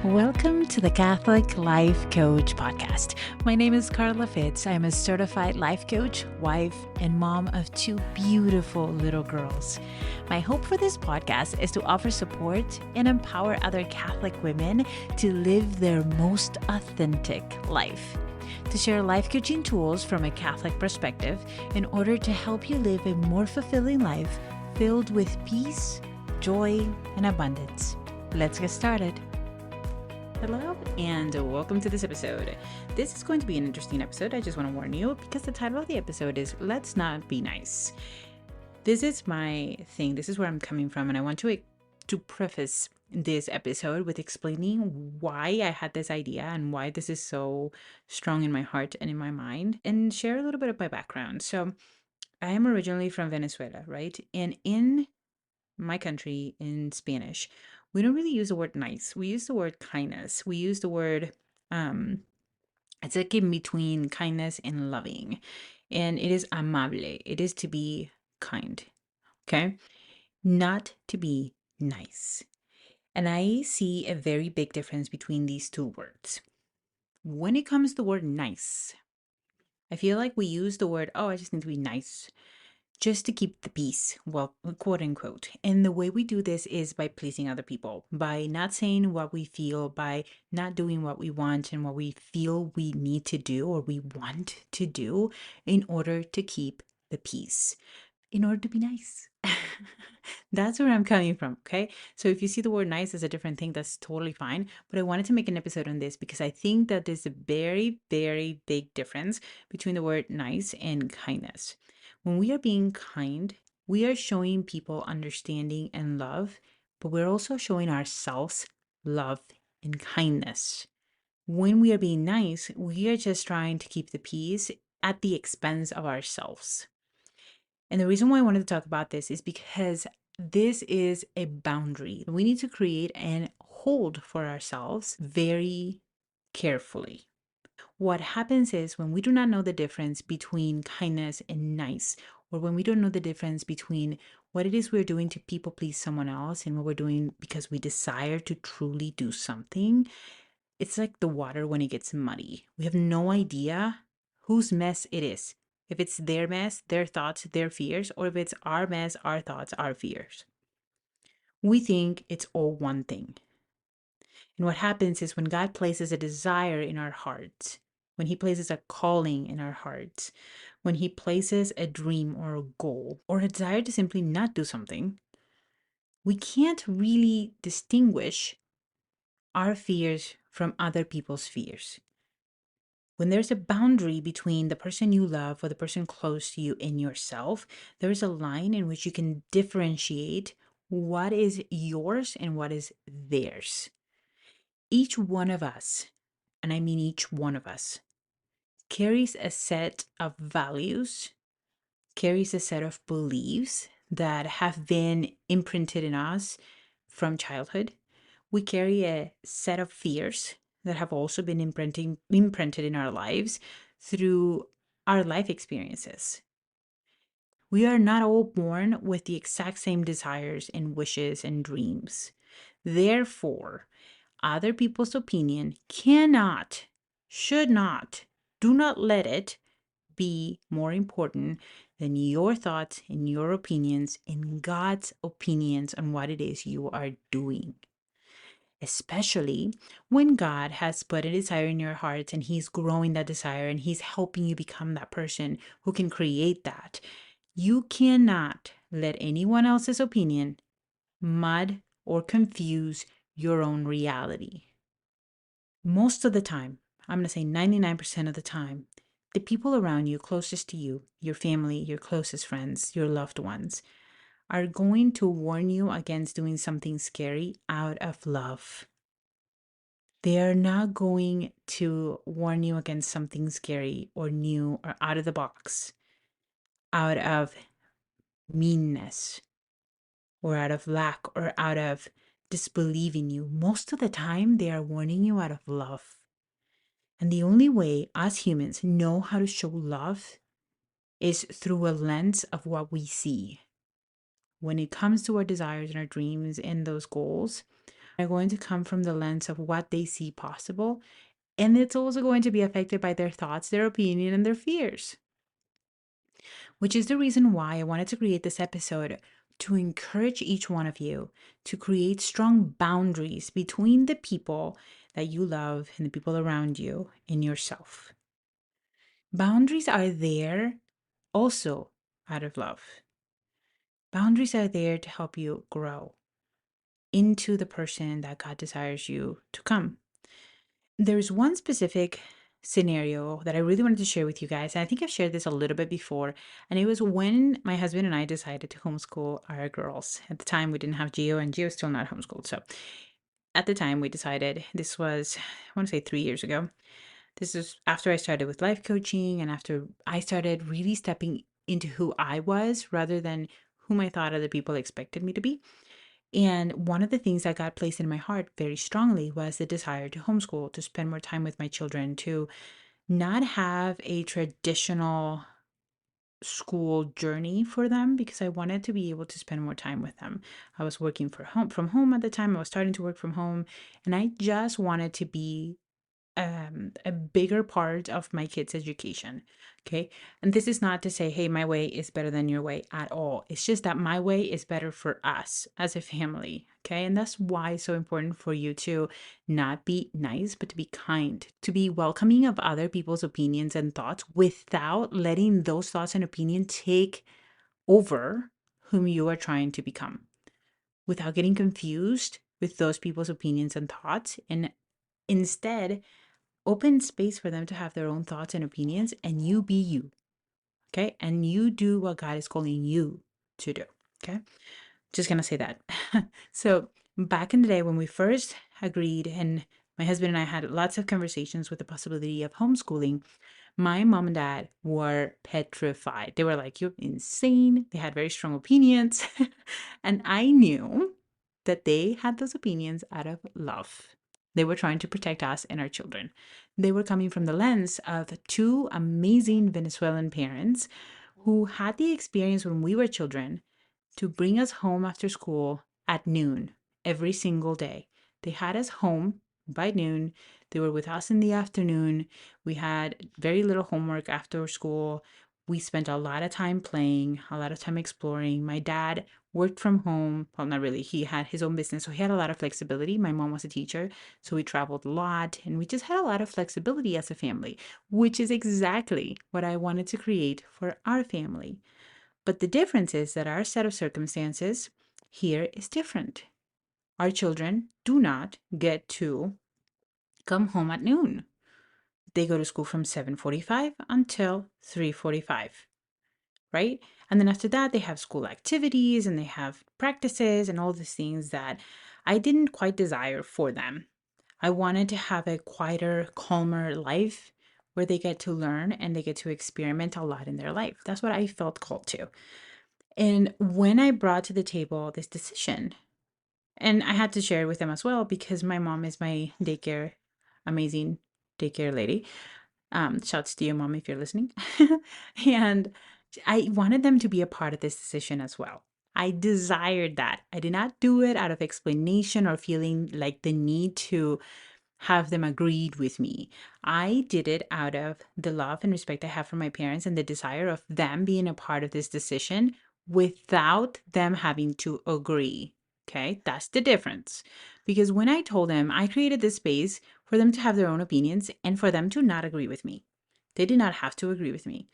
Welcome to the Catholic Life Coach Podcast. My name is Carla Fitz. I'm a certified life coach, wife, and mom of two beautiful little girls. My hope for this podcast is to offer support and empower other Catholic women to live their most authentic life. To share life coaching tools from a Catholic perspective in order to help you live a more fulfilling life filled with peace, joy, and abundance. Let's get started. Hello and welcome to this episode. This is going to be an interesting episode. I just want to warn you because the title of the episode is Let's Not Be Nice. This is my thing. This is where I'm coming from, and I want to preface this episode with explaining why I had this idea and why this is so strong in my heart and in my mind, and share a little bit of my background. So I am originally from Venezuela, right? And in my country, in Spanish, we don't really use the word nice. We use the word kindness. We use the word, it's like in between kindness and loving. And it is amable. It is to be kind, okay? Not to be nice. And I see a very big difference between these two words. When it comes to the word nice, I feel like we use the word, oh, I just need to be nice, just to keep the peace, well, quote unquote. And the way we do this is by pleasing other people, by not saying what we feel, by not doing what we want and what we feel we need to do or we want to do in order to keep the peace, in order to be nice. That's where I'm coming from, okay? So if you see the word nice as a different thing, that's totally fine. But I wanted to make an episode on this because I think that there's a very, very big difference between the word nice and kindness. When we are being kind, we are showing people understanding and love, but we're also showing ourselves love and kindness. When we are being nice, we are just trying to keep the peace at the expense of ourselves. And the reason why I wanted to talk about this is because this is a boundary we need to create and hold for ourselves very carefully. What happens is when we do not know the difference between kindness and nice, or when we don't know the difference between what it is we're doing to people please someone else and what we're doing because we desire to truly do something, it's like the water when it gets muddy. We have no idea whose mess it is. If it's their mess, their thoughts, their fears, or if it's our mess, our thoughts, our fears. We think it's all one thing. And what happens is when God places a desire in our hearts, when He places a calling in our hearts, when He places a dream or a goal or a desire to simply not do something, we can't really distinguish our fears from other people's fears. When there's a boundary between the person you love or the person close to you and yourself, there's a line in which you can differentiate what is yours and what is theirs. Each one of us, and I mean each one of us, carries a set of values, carries a set of beliefs that have been imprinted in us from childhood. We carry a set of fears that have also been imprinted in our lives through our life experiences. We are not all born with the exact same desires and wishes and dreams. Therefore, other people's opinion cannot, should not, do not let it be more important than your thoughts and your opinions and God's opinions on what it is you are doing. Especially when God has put a desire in your heart and He's growing that desire and He's helping you become that person who can create that. You cannot let anyone else's opinion mud or confuse your own reality. Most of the time, I'm going to say 99% of the time, the people around you, closest to you, your family, your closest friends, your loved ones, are going to warn you against doing something scary out of love. They are not going to warn you against something scary or new or out of the box, out of meanness or out of lack or out of disbelieving you. Most of the time, they are warning you out of love. And the only way us humans know how to show love is through a lens of what we see. When it comes to our desires and our dreams and those goals, are going to come from the lens of what they see possible. And it's also going to be affected by their thoughts, their opinion, and their fears, which is the reason why I wanted to create this episode to encourage each one of you to create strong boundaries between the people that you love and the people around you and yourself. Boundaries are there also out of love. Boundaries are there to help you grow into the person that God desires you to come. There's one specific scenario that I really wanted to share with you guys. And I think I've shared this a little bit before. And it was when my husband and I decided to homeschool our girls. At the time, we didn't have Geo, and Geo's still not homeschooled. So at the time, we decided, this was, I want to say 3 years ago. This is after I started with life coaching and after I started really stepping into who I was rather than whom I thought other people expected me to be. And one of the things that got placed in my heart very strongly was the desire to homeschool, to spend more time with my children, to not have a traditional school journey for them because I wanted to be able to spend more time with them. I was working from home at the time. I was starting to work from home, and I just wanted to be a bigger part of my kids' education. Okay. And this is not to say, hey, my way is better than your way at all. It's just that my way is better for us as a family. Okay. And that's why it's so important for you to not be nice, but to be kind, to be welcoming of other people's opinions and thoughts without letting those thoughts and opinions take over whom you are trying to become, without getting confused with those people's opinions and thoughts. And instead, open space for them to have their own thoughts and opinions, and you be you. Okay. And you do what God is calling you to do. Okay. Just gonna say that. So back in the day when we first agreed, and my husband and I had lots of conversations with the possibility of homeschooling, my mom and dad were petrified. They were like, you're insane. They had very strong opinions. And I knew that they had those opinions out of love. They were trying to protect us and our children. They were coming from the lens of two amazing Venezuelan parents who had the experience when we were children to bring us home after school at noon every single day. They had us home by noon. They were with us in the afternoon. We had very little homework after school. We spent a lot of time playing, a lot of time exploring. My dad worked from home. Well, not really. He had his own business, so he had a lot of flexibility. My mom was a teacher, so we traveled a lot, and we just had a lot of flexibility as a family, which is exactly what I wanted to create for our family. But the difference is that our set of circumstances here is different. Our children do not get to come home at noon. They go to school from 7:45 until 3:45, right? And then after that, they have school activities and they have practices and all these things that I didn't quite desire for them. I wanted to have a quieter, calmer life where they get to learn and they get to experiment a lot in their life. That's what I felt called to. And when I brought to the table this decision, and I had to share it with them as well because my mom is my daycare, amazing daycare lady. Shouts to your mom if you're listening. And I wanted them to be a part of this decision as well. I desired that. I did not do it out of explanation or feeling like the need to have them agreed with me. I did it out of the love and respect I have for my parents and the desire of them being a part of this decision without them having to agree. Okay, that's the difference. Because when I told them, I created this space for them to have their own opinions and for them to not agree with me. They did not have to agree with me.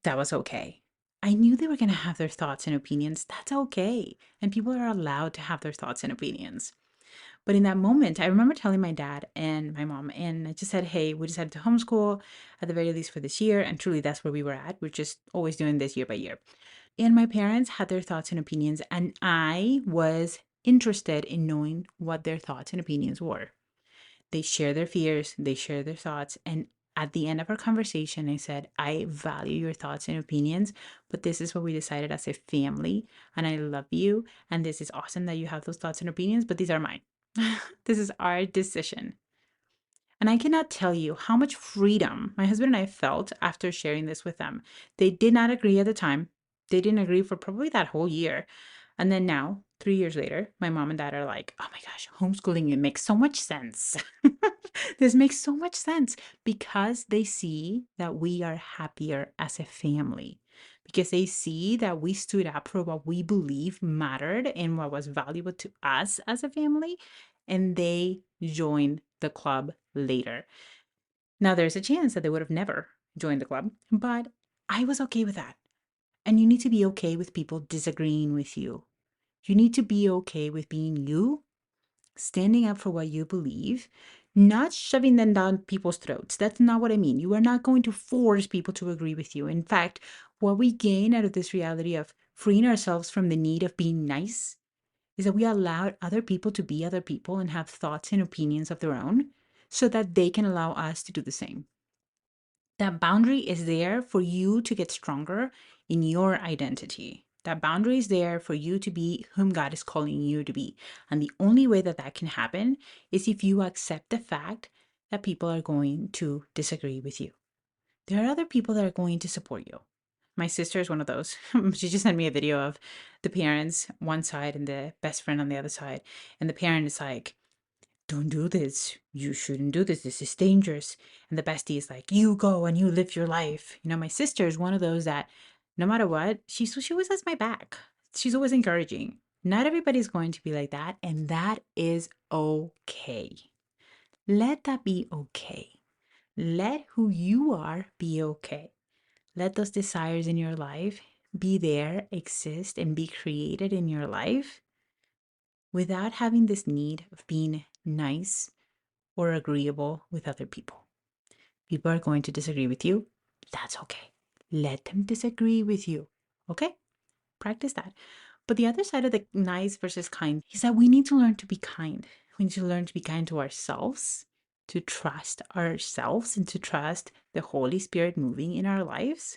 That was okay. I knew they were going to have their thoughts and opinions. That's okay. And people are allowed to have their thoughts and opinions. But in that moment, I remember telling my dad and my mom, and I just said, hey, we decided to homeschool at the very least for this year. And truly, that's where we were at. We're just always doing this year by year. And my parents had their thoughts and opinions, and I was interested in knowing what their thoughts and opinions were. They share their fears, they share their thoughts. And at the end of our conversation, I said, I value your thoughts and opinions, but this is what we decided as a family. And I love you. And this is awesome that you have those thoughts and opinions, but these are mine. This is our decision. And I cannot tell you how much freedom my husband and I felt after sharing this with them. They did not agree at the time. They didn't agree for probably that whole year. And then now 3 years later, my mom and dad are like, oh my gosh, homeschooling, it makes so much sense. This makes so much sense because they see that we are happier as a family, because they see that we stood up for what we believe mattered and what was valuable to us as a family, and they joined the club later. Now, there's a chance that they would have never joined the club, but I was okay with that. And you need to be okay with people disagreeing with you. You need to be okay with being you, standing up for what you believe, not shoving them down people's throats. That's not what I mean. You are not going to force people to agree with you. In fact, what we gain out of this reality of freeing ourselves from the need of being nice is that we allow other people to be other people and have thoughts and opinions of their own so that they can allow us to do the same. That boundary is there for you to get stronger in your identity. That boundary is there for you to be whom God is calling you to be. And the only way that that can happen is if you accept the fact that people are going to disagree with you. There are other people that are going to support you. My sister is one of those. She just sent me a video of the parents one side and the best friend on the other side. And the parent is like, don't do this. You shouldn't do this. This is dangerous. And the bestie is like, you go and you live your life. My sister is one of those that no matter what, she always has my back. She's always encouraging. Not everybody's going to be like that. And that is okay. Let that be okay. Let who you are be okay. Let those desires in your life be there, exist, and be created in your life without having this need of being nice or agreeable with other people. People are going to disagree with you. That's okay. Let them disagree with you. Okay? Practice that. But the other side of the nice versus kind is that we need to learn to be kind. We need to learn to be kind to ourselves, to trust ourselves, and to trust the Holy Spirit moving in our lives.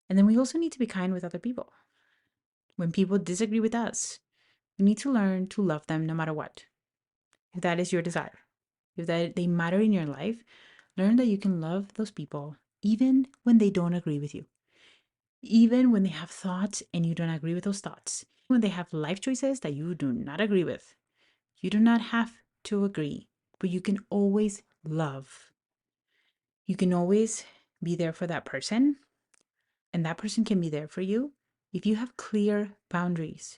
And then we also need to be kind with other people. When people disagree with us, we need to learn to love them no matter what, if that is your desire. If that they matter in your life, learn that you can love those people even when they don't agree with you. Even when they have thoughts and you don't agree with those thoughts. When they have life choices that you do not agree with. You do not have to agree, but you can always love. You can always be there for that person, and that person can be there for you if you have clear boundaries.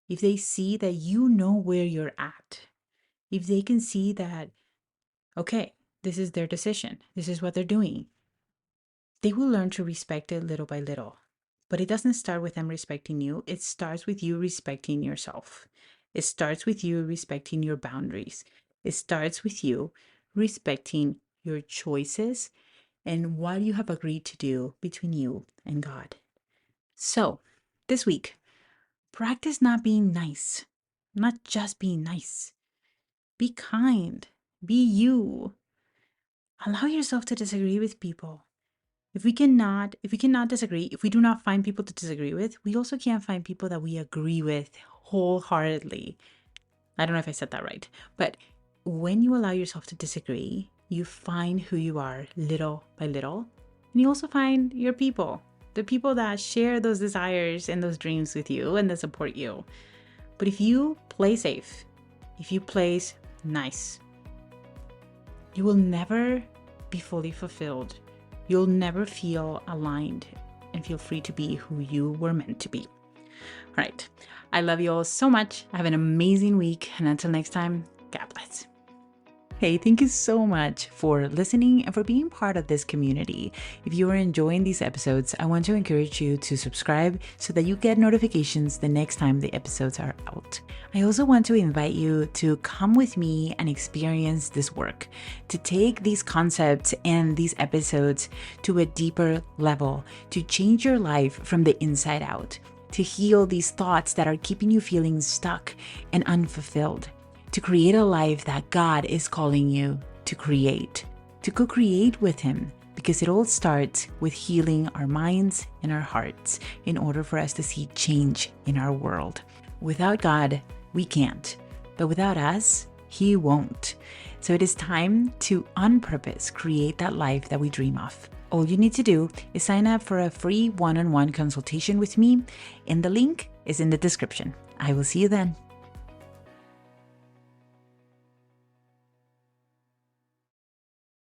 If they see that you know where you're at. If they can see that, okay, this is their decision. This is what they're doing. They will learn to respect it little by little. But it doesn't start with them respecting you. It starts with you respecting yourself. It starts with you respecting your boundaries. It starts with you respecting your choices and what you have agreed to do between you and God. So, this week, practice not being nice, not just being nice. Be kind. Be you. Allow yourself to disagree with people. If we cannot disagree, if we do not find people to disagree with, we also can't find people that we agree with wholeheartedly. I don't know if I said that right, but when you allow yourself to disagree, you find who you are little by little, and you also find your people, the people that share those desires and those dreams with you and that support you. But if you play safe, if you play nice, you will never be fully fulfilled. You'll never feel aligned and feel free to be who you were meant to be. All right. I love you all so much. Have an amazing week. And until next time, God bless. Hey, thank you so much for listening and for being part of this community. If you are enjoying these episodes, I want to encourage you to subscribe so that you get notifications the next time the episodes are out. I also want to invite you to come with me and experience this work, to take these concepts and these episodes to a deeper level, to change your life from the inside out, to heal these thoughts that are keeping you feeling stuck and unfulfilled, to create a life that God is calling you to create, to co-create with Him, because it all starts with healing our minds and our hearts in order for us to see change in our world. Without God, we can't, but without us, He won't. So it is time to, on purpose, create that life that we dream of. All you need to do is sign up for a free one-on-one consultation with me, and the link is in the description. I will see you then.